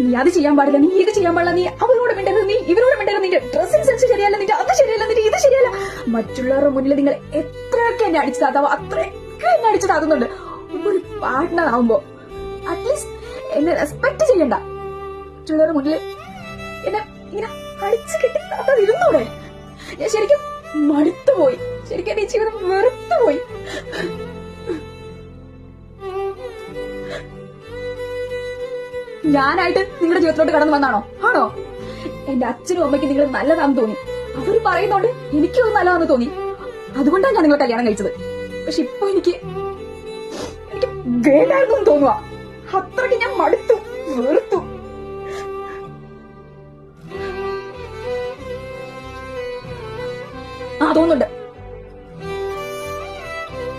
നീ അത് ചെയ്യാൻ പാടില്ല, നീ ഇത് ചെയ്യാൻ പാടില്ല, നീ അവരോട് മിണ്ടരുത്, നീ ഇവരോട് മിണ്ടരുത്, നിന്റെ ഡ്രസ്സിംഗ് സെൻസ് ശരിയല്ല, നിന്റെ അത് ശരിയല്ല, നിന്റെ ഇത് ശരിയല്ല. മറ്റുള്ളവരുടെ മുന്നിൽ നിങ്ങൾ എത്രയൊക്കെ എന്നെ അടിച്ചു താത്താവോ അത്രയൊക്കെ എന്നെ അടിച്ചു താത്തുന്നുണ്ട്. ഒരു പാർട്ട്ണർ ആവുമ്പോ അറ്റ്ലീസ്റ്റ് എന്നെ റെസ്പെക്ട് ചെയ്യണ്ട. മറ്റുള്ളവരുടെ മുന്നിൽ എന്നെ ഇങ്ങനെ അടിച്ചു കെട്ടി താത്താതിരുന്നൂടെ? ഞാൻ ശരിക്കും മടുത്തുപോയി, ശരിക്കും എന്റെ ഈ ജീവിതം വെറുത്തുപോയി. ഞാനായിട്ട് നിങ്ങളുടെ ജീവിതത്തിലോട്ട് കടന്നു വന്നാണോ? ആണോ? എന്റെ അച്ഛനും അമ്മയ്ക്ക് നിങ്ങൾ നല്ലതാണെന്ന് തോന്നി, അവര് പറയുന്നോണ്ട് എനിക്കും അത് നല്ലതാണെന്ന് തോന്നി, അതുകൊണ്ടാണ് ഞാൻ നിങ്ങളെ കല്യാണം കഴിച്ചത്. പക്ഷെ ഇപ്പൊ എനിക്ക് വേണ്ടായിരുന്നു എന്ന് തോന്നുക. അത്രയ്ക്ക് ഞാൻ മടുത്തു, വെറുത്തു. തോന്നുന്നുണ്ട്